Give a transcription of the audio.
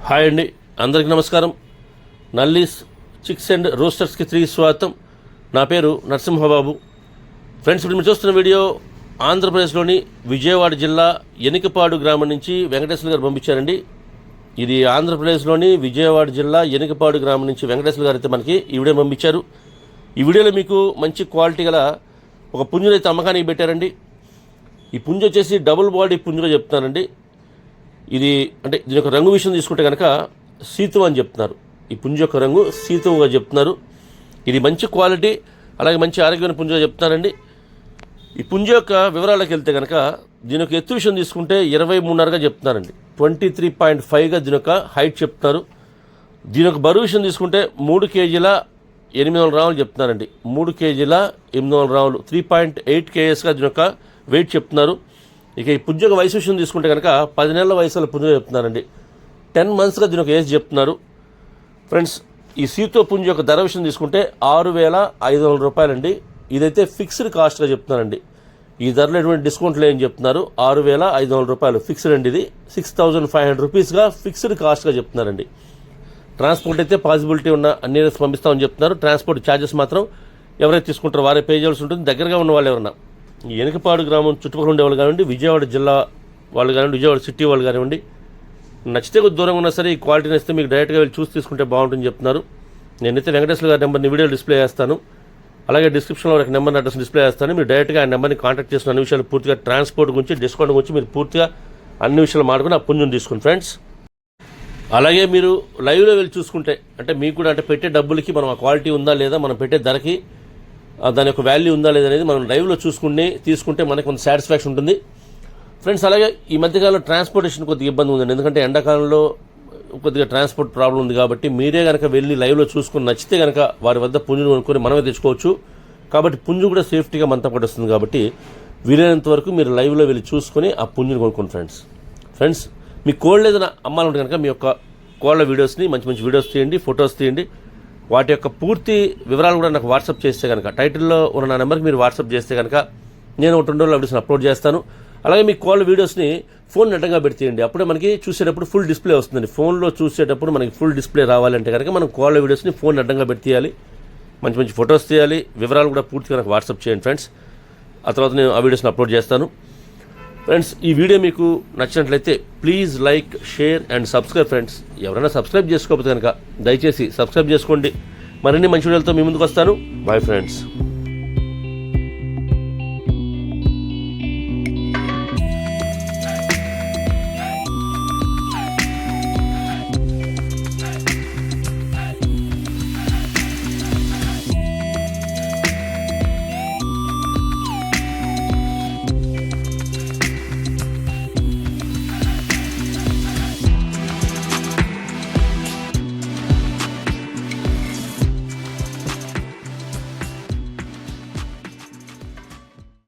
Hi అండి, అందరికీ నమస్కారం. నల్లీస్ చిక్స్ అండ్ రోస్టర్స్కి తిరిగి స్వాగతం. నా పేరు నరసింహబాబు. ఫ్రెండ్స్, ఇప్పుడు మీరు చూస్తున్న వీడియో ఆంధ్రప్రదేశ్లోని విజయవాడ జిల్లా ఎనికపాడు గ్రామం నుంచి వెంకటేశ్వర గారు పంపించారండి. ఇది ఆంధ్రప్రదేశ్లోని విజయవాడ జిల్లా ఎనికపాడు గ్రామం నుంచి వెంకటేశ్వర గారు అయితే మనకి ఈ వీడియో పంపించారు. ఈ వీడియోలో మీకు మంచి క్వాలిటీ గల ఒక పుంజును అయితే అమ్మకానికి పెట్టారండి. ఈ పుంజు వచ్చేసి డబుల్ బాడీ పుంజుగా చెప్తున్నానండి. ఇది అంటే దీని యొక్క రంగు విషయం తీసుకుంటే కనుక సీతువు అని చెప్తున్నారు. ఈ పుంజు యొక్క రంగు సీతువుగా చెప్తున్నారు. ఇది మంచి క్వాలిటీ, అలాగే మంచి ఆరోగ్యమైన పుంజుగా చెప్తున్నారండి. ఈ పుంజు యొక్క వివరాలకు వెళ్తే కనుక దీని యొక్క ఎత్తు విషయం తీసుకుంటే 23.5గా చెప్తున్నారండి. 23.5గా దీని యొక్క హైట్ చెప్తున్నారు. దీని యొక్క బరువు విషయం తీసుకుంటే 3 కేజీల 800 గ్రాములు చెప్తున్నారండి. 3 కేజీల 800 గ్రాములు, 3.8 kgsగా దీని యొక్క వెయిట్ చెప్తున్నారు. ఇక ఈ పుంజు యొక్క వయసు విషయం తీసుకుంటే కనుక 10 నెలల వయసులో పుంజు చెప్తున్నారండి. 10 monthsగా దీని యొక్క ఏజ్ చెప్తున్నారు. ఫ్రెండ్స్, ఈ సీతో పుంజు యొక్క ధర విషయం తీసుకుంటే 6,500 రూపాయలండి. ఇదైతే ఫిక్స్డ్ కాస్ట్గా చెప్తున్నారండి. ఈ ధరలో ఎటువంటి డిస్కౌంట్ లేని చెప్తున్నారు. 6,500 రూపాయలు ఫిక్స్డ్ అండి. ఇది 6,500 రూపీస్గా ఫిక్స్డ్ కాస్ట్గా చెప్తున్నారండి. ట్రాన్స్పోర్ట్ అయితే పాసిబిలిటీ ఉన్న అన్ని ఏరియాస్ పంపిస్తామని చెప్తున్నారు. ట్రాన్స్పోర్ట్ ఛార్జెస్ మాత్రం ఎవరైతే తీసుకుంటారో వారే పే చేయాల్సి ఉంటుంది. దగ్గరగా ఉన్న వాళ్ళు ఎవరన్నా ఈ ఎనికపాడు గ్రామం చుట్టుపక్కల ఉండే వాళ్ళు కానివ్వండి, విజయవాడ జిల్లా వాళ్ళు కానివ్వండి, విజయవాడ సిటీ వాళ్ళు కానివ్వండి, నచ్చితే కొద్ది దూరంగా ఉన్నా సరే ఈ క్వాలిటీని ఇస్తే మీకు డైరెక్ట్గా వెళ్ళి చూసి తీసుకుంటే బాగుంటుందని చెప్తున్నారు. నేనైతే వెంకటేశ్వర గారి నెంబర్ని వీడియో డిస్ప్లే చేస్తాను. అలాగే డిస్క్రిప్షన్లో ఒక నెంబర్ అడ్రస్ డిస్ప్లే చేస్తాను. మీరు డైరెక్ట్గా ఆ నెంబర్ని కాంటాక్ట్ చేసిన అన్ని విషయాలు పూర్తిగా ట్రాన్స్పోర్ట్ గురించి, డిస్కౌంట్ గురించి మీరు పూర్తిగా అన్ని విషయాలు మాట్లాడుకుని ఆ పుంజుని తీసుకోండి ఫ్రెండ్స్. అలాగే మీరు లైవ్లో వెళ్ళి చూసుకుంటే అంటే మీకు కూడా అంటే పెట్టే డబ్బులకి మనం ఆ క్వాలిటీ ఉందా లేదా, మనం పెట్టే ధరకి దాని యొక్క వాల్యూ ఉందా లేదా అనేది మనం లైవ్లో చూసుకుని తీసుకుంటే మనకు కొంత సాటిస్ఫాక్షన్ ఉంటుంది ఫ్రెండ్స్. అలాగే ఈ మధ్యకాలంలో ట్రాన్స్పోర్టేషన్ కొద్దిగా ఇబ్బంది ఉందండి. ఎందుకంటే ఎండాకాలంలో కొద్దిగా ట్రాన్స్పోర్ట్ ప్రాబ్లం ఉంది కాబట్టి మీరే కనుక వెళ్ళి లైవ్లో చూసుకుని నచ్చితే కనుక వారి వద్ద పుంజును కొనుక్కొని మనమే తెచ్చుకోవచ్చు. కాబట్టి పుంజు కూడా సేఫ్టీగా మనతో పాటు వస్తుంది. కాబట్టి వీలైనంత వరకు మీరు లైవ్లో వెళ్ళి చూసుకొని ఆ పుంజును కొనుక్కోండి ఫ్రెండ్స్. మీ కోళ్ళు ఏదైనా అమ్మాలంటే కనుక మీ యొక్క కోళ్ళ వీడియోస్ని మంచి మంచి వీడియోస్ తీయండి, ఫొటోస్ తీయండి. వాటి యొక్క పూర్తి వివరాలు కూడా నాకు వాట్సాప్ చేస్తే కనుక టైటిల్లో ఉన్న నా నెంబర్కి మీరు వాట్సాప్ చేస్తే కనుక నేను 2 రోజులు వీడియోస్ని అప్లోడ్ చేస్తాను. అలాగే మీ కాల్ వీడియోస్ని ఫోన్ నెట్టంగా పెడితేయండి. అప్పుడే మనకి చూసేటప్పుడు ఫుల్ డిస్ప్లే వస్తుందండి. ఫోన్లో చూసేటప్పుడు మనకి ఫుల్ డిస్ప్లే రావాలంటే కనుక మనం కాల్ వీడియోస్ని ఫోన్ నెట్టంగా పెట్టి తీయాలి, మంచి మంచి ఫొటోస్ తీయాలి. వివరాలు కూడా పూర్తిగా నాకు వాట్సాప్ చేయండి ఫ్రెండ్స్. ఆ తర్వాత నేను ఆ వీడియోస్ని అప్లోడ్ చేస్తాను ఫ్రెండ్స్. ఈ వీడియో మీకు నచ్చినట్లయితే please like, share and subscribe friends. ఎవరైనా సబ్స్క్రైబ్ చేసుకోకపోతే కనుక దయచేసి సబ్స్క్రైబ్ చేసుకోండి. మరిన్ని మంచి వీడియోలతో మీ ముందుకు వస్తాను. Bye friends.